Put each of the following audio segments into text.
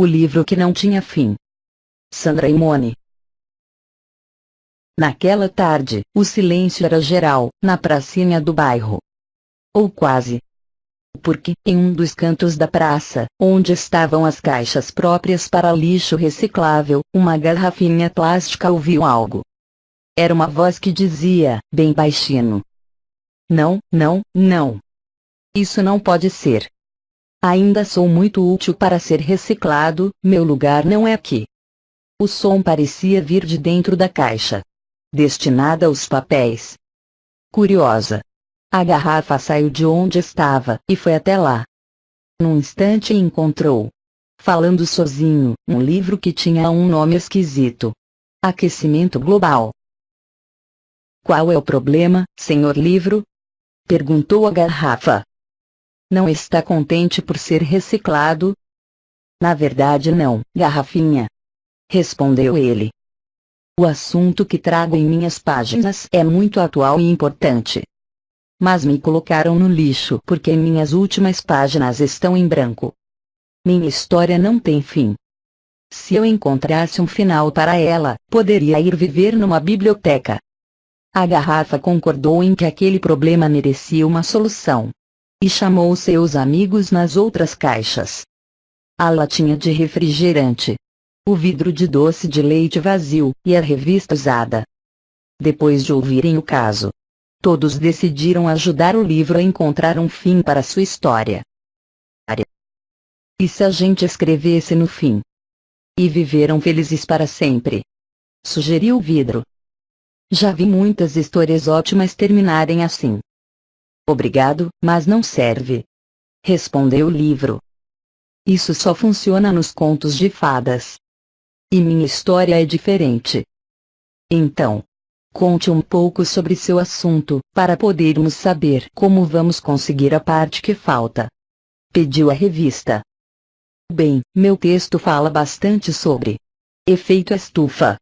O livro que não tinha fim. Sandra Imone. Naquela tarde, o silêncio era geral, na pracinha do bairro. Ou quase. Porque, em um dos cantos da praça, onde estavam as caixas próprias para lixo reciclável, uma garrafinha plástica ouviu algo. Era uma voz que dizia, bem baixinho: "Não, não, não. Isso não pode ser. Ainda sou muito útil para ser reciclado, meu lugar não é aqui." O som parecia vir de dentro da caixa, destinada aos papéis. Curiosa, a garrafa saiu de onde estava e foi até lá. Num instante encontrou, falando sozinho, um livro que tinha um nome esquisito: Aquecimento Global. "Qual é o problema, senhor livro?" perguntou a garrafa. "Não está contente por ser reciclado?" "Na verdade não, garrafinha," respondeu ele. "O assunto que trago em minhas páginas é muito atual e importante. Mas me colocaram no lixo porque minhas últimas páginas estão em branco. Minha história não tem fim. Se eu encontrasse um final para ela, poderia ir viver numa biblioteca." A garrafa concordou em que aquele problema merecia uma solução. E chamou seus amigos nas outras caixas. A latinha de refrigerante, o vidro de doce de leite vazio e a revista usada. Depois de ouvirem o caso, todos decidiram ajudar o livro a encontrar um fim para sua história. "E se a gente escrevesse no fim? E viveram felizes para sempre?" sugeriu o vidro. "Já vi muitas histórias ótimas terminarem assim." "Obrigado, mas não serve," respondeu o livro. "Isso só funciona nos contos de fadas. E minha história é diferente." "Então, conte um pouco sobre seu assunto, para podermos saber como vamos conseguir a parte que falta," pediu a revista. "Bem, meu texto fala bastante sobre efeito estufa."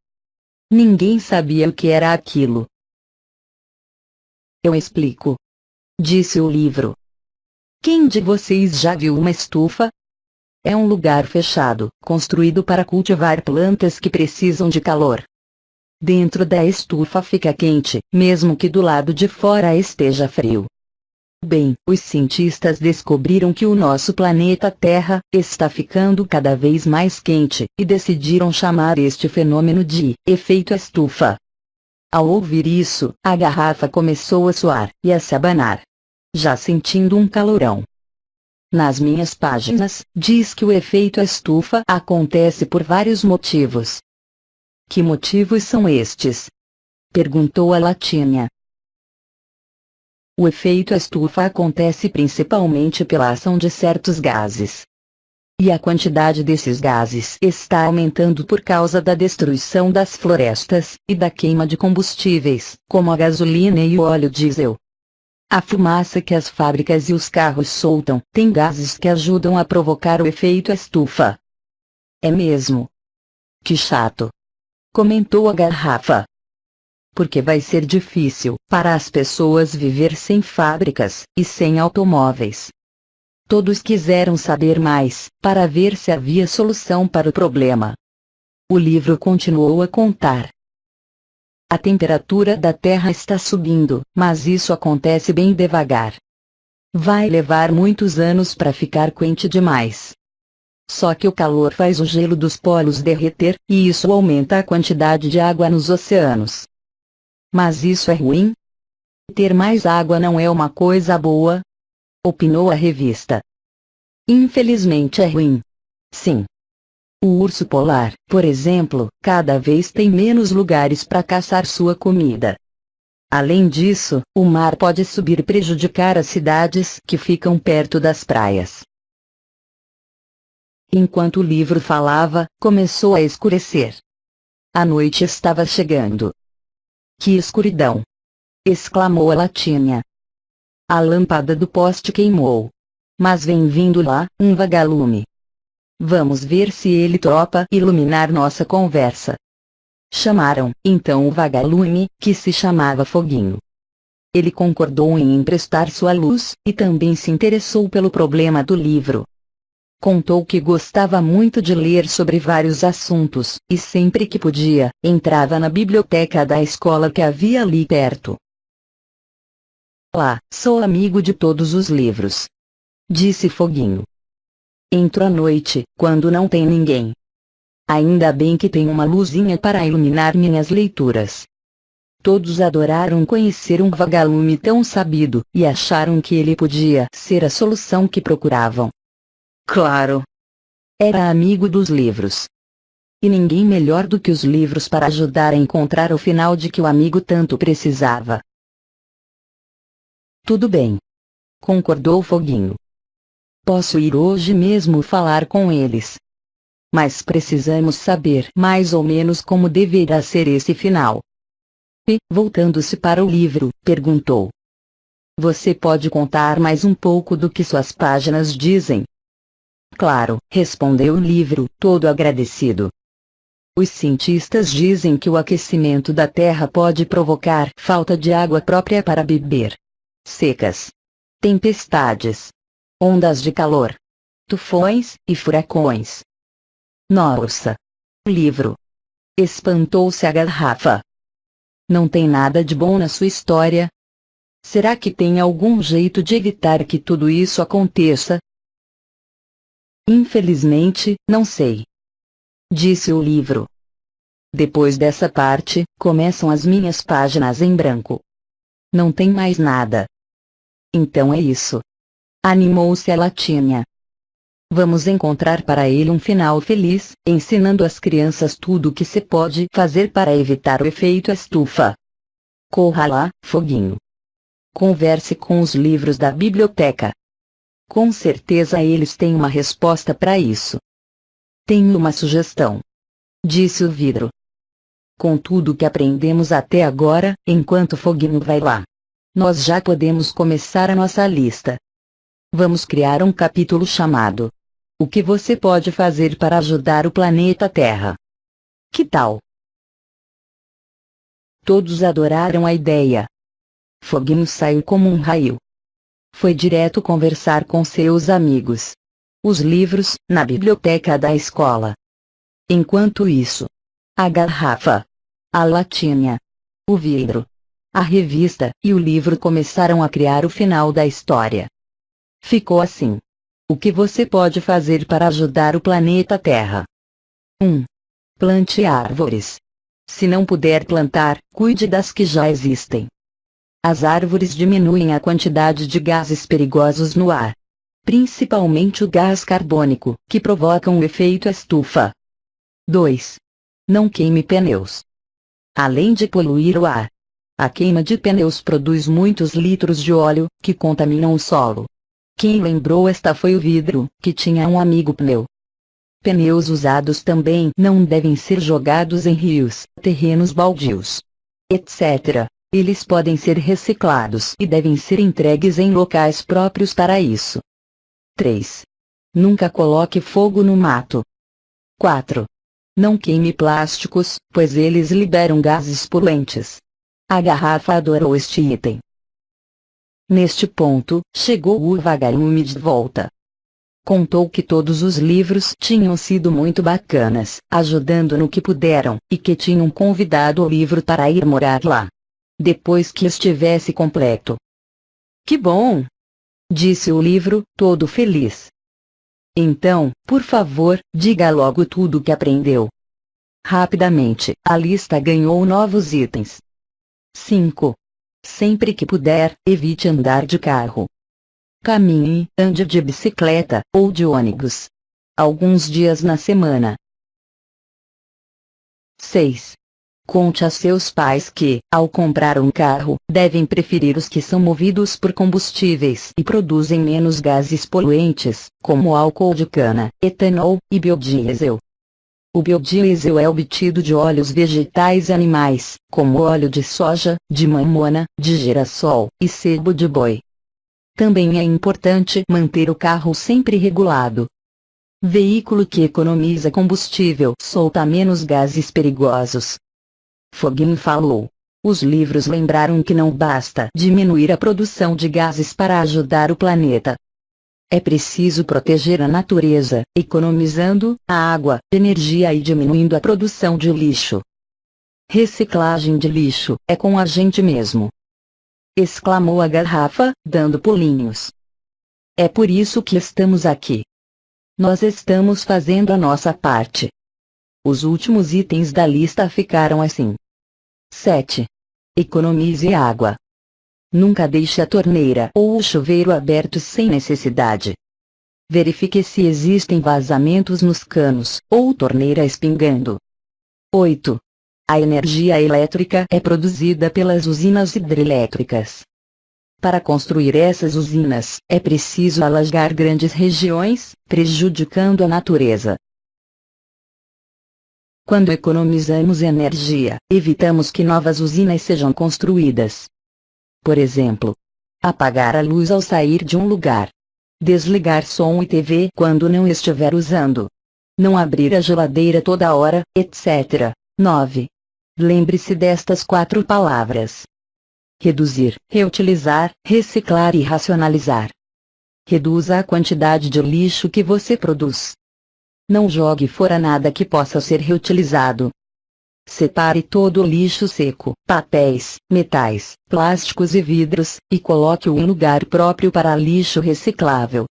Ninguém sabia o que era aquilo. "Eu explico," disse o livro. "Quem de vocês já viu uma estufa? É um lugar fechado, construído para cultivar plantas que precisam de calor. Dentro da estufa fica quente, mesmo que do lado de fora esteja frio. Bem, os cientistas descobriram que o nosso planeta Terra está ficando cada vez mais quente, e decidiram chamar este fenômeno de efeito estufa." Ao ouvir isso, a garrafa começou a suar e a se abanar, já sentindo um calorão. "Nas minhas páginas, diz que o efeito estufa acontece por vários motivos." "Que motivos são estes?" perguntou a latinha. "O efeito estufa acontece principalmente pela ação de certos gases. E a quantidade desses gases está aumentando por causa da destruição das florestas, e da queima de combustíveis, como a gasolina e o óleo diesel. A fumaça que as fábricas e os carros soltam tem gases que ajudam a provocar o efeito estufa." "É mesmo? Que chato," comentou a garrafa. "Porque vai ser difícil para as pessoas viver sem fábricas e sem automóveis." Todos quiseram saber mais, para ver se havia solução para o problema. O livro continuou a contar. "A temperatura da Terra está subindo, mas isso acontece bem devagar. Vai levar muitos anos para ficar quente demais. Só que o calor faz o gelo dos polos derreter, e isso aumenta a quantidade de água nos oceanos." "Mas isso é ruim? Ter mais água não é uma coisa boa?" opinou a revista. "Infelizmente é ruim. Sim. O urso polar, por exemplo, cada vez tem menos lugares para caçar sua comida. Além disso, o mar pode subir e prejudicar as cidades que ficam perto das praias." Enquanto o livro falava, começou a escurecer. A noite estava chegando. "Que escuridão!" exclamou a latinha. A lâmpada do poste queimou. Mas vem vindo lá, um vagalume. Vamos ver se ele topa iluminar nossa conversa. Chamaram, então, o vagalume, que se chamava Foguinho. Ele concordou em emprestar sua luz, e também se interessou pelo problema do livro. Contou que gostava muito de ler sobre vários assuntos, e sempre que podia, entrava na biblioteca da escola que havia ali perto. Lá, sou amigo de todos os livros, disse Foguinho. Entro à noite, quando não tem ninguém. Ainda bem que tem uma luzinha para iluminar minhas leituras. Todos adoraram conhecer um vagalume tão sabido, e acharam que ele podia ser a solução que procuravam. Claro! Era amigo dos livros. E ninguém melhor do que os livros para ajudar a encontrar o final de que o amigo tanto precisava. Tudo bem, concordou Foguinho. Posso ir hoje mesmo falar com eles. Mas precisamos saber mais ou menos como deverá ser esse final. E, voltando-se para o livro, perguntou: Você pode contar mais um pouco do que suas páginas dizem? Claro, respondeu o livro, todo agradecido. Os cientistas dizem que o aquecimento da Terra pode provocar falta de água própria para beber, secas, tempestades, ondas de calor, tufões e furacões. Nossa! Livro! Espantou-se a garrafa. Não tem nada de bom na sua história? Será que tem algum jeito de evitar que tudo isso aconteça? Infelizmente, não sei, disse o livro. Depois dessa parte, começam as minhas páginas em branco. Não tem mais nada. Então é isso. Animou-se a latinha. Vamos encontrar para ele um final feliz, ensinando às crianças tudo o que se pode fazer para evitar o efeito estufa. Corra lá, Foguinho. Converse com os livros da biblioteca. Com certeza eles têm uma resposta para isso. Tenho uma sugestão, disse o vidro. Com tudo que aprendemos até agora, enquanto Foguinho vai lá, nós já podemos começar a nossa lista. Vamos criar um capítulo chamado O que você pode fazer para ajudar o planeta Terra. Que tal? Todos adoraram a ideia. Foguinho saiu como um raio. Foi direto conversar com seus amigos. Os livros, na biblioteca da escola. Enquanto isso, a garrafa, a latinha, o vidro, a revista e o livro começaram a criar o final da história. Ficou assim. O que você pode fazer para ajudar o planeta Terra? 1. Plante árvores. Se não puder plantar, cuide das que já existem. As árvores diminuem a quantidade de gases perigosos no ar, principalmente o gás carbônico, que provoca um efeito estufa. 2. Não queime pneus. Além de poluir o ar, a queima de pneus produz muitos litros de óleo, que contaminam o solo. Quem lembrou esta foi o vidro, que tinha um amigo pneu. Pneus usados também não devem ser jogados em rios, terrenos baldios, etc. Eles podem ser reciclados e devem ser entregues em locais próprios para isso. 3. Nunca coloque fogo no mato. 4. Não queime plásticos, pois eles liberam gases poluentes. A garrafa adorou este item. Neste ponto, chegou o vagalume de volta. Contou que todos os livros tinham sido muito bacanas, ajudando no que puderam, e que tinham convidado o livro para ir morar lá, depois que estivesse completo. Que bom! Disse o livro, todo feliz. Então, por favor, diga logo tudo o que aprendeu. Rapidamente, a lista ganhou novos itens. 5. Sempre que puder, evite andar de carro. Caminhe, ande de bicicleta, ou de ônibus. Alguns dias na semana. 6. Conte a seus pais que, ao comprar um carro, devem preferir os que são movidos por combustíveis e produzem menos gases poluentes, como álcool de cana, etanol e biodiesel. O biodiesel é obtido de óleos vegetais e animais, como óleo de soja, de mamona, de girassol e sebo de boi. Também é importante manter o carro sempre regulado. Veículo que economiza combustível solta menos gases perigosos. Foguinho falou. Os livros lembraram que não basta diminuir a produção de gases para ajudar o planeta. É preciso proteger a natureza, economizando a água, energia e diminuindo a produção de lixo. Reciclagem de lixo é com a gente mesmo, exclamou a garrafa, dando pulinhos. É por isso que estamos aqui. Nós estamos fazendo a nossa parte. Os últimos itens da lista ficaram assim. 7. Economize água. Nunca deixe a torneira ou o chuveiro abertos sem necessidade. Verifique se existem vazamentos nos canos, ou torneira espingando. 8. A energia elétrica é produzida pelas usinas hidrelétricas. Para construir essas usinas, é preciso alagar grandes regiões, prejudicando a natureza. Quando economizamos energia, evitamos que novas usinas sejam construídas. Por exemplo, apagar a luz ao sair de um lugar. Desligar som e TV quando não estiver usando. Não abrir a geladeira toda hora, etc. 9. Lembre-se destas 4 palavras: reduzir, reutilizar, reciclar e racionalizar. Reduza a quantidade de lixo que você produz. Não jogue fora nada que possa ser reutilizado. Separe todo o lixo seco, papéis, metais, plásticos e vidros, e coloque-o em lugar próprio para lixo reciclável.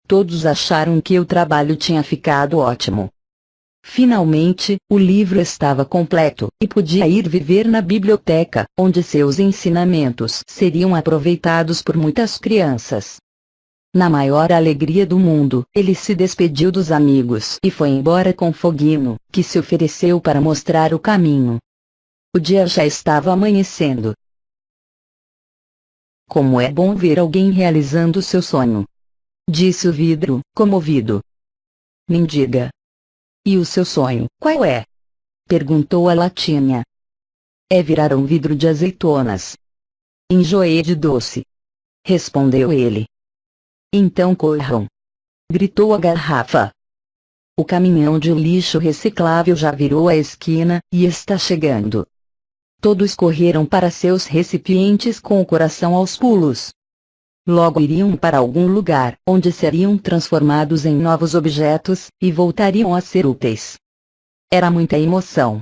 Todos acharam que o trabalho tinha ficado ótimo. Finalmente, o livro estava completo, e podia ir viver na biblioteca, onde seus ensinamentos seriam aproveitados por muitas crianças. Na maior alegria do mundo, ele se despediu dos amigos e foi embora com Foguinho, que se ofereceu para mostrar o caminho. O dia já estava amanhecendo. Como é bom ver alguém realizando seu sonho, disse o vidro, comovido. Mendiga. E o seu sonho, qual é? Perguntou a latinha. É virar um vidro de azeitonas. Enjoei de doce, respondeu ele. Então corram! Gritou a garrafa. O caminhão de lixo reciclável já virou a esquina, e está chegando. Todos correram para seus recipientes com o coração aos pulos. Logo iriam para algum lugar, onde seriam transformados em novos objetos, e voltariam a ser úteis. Era muita emoção.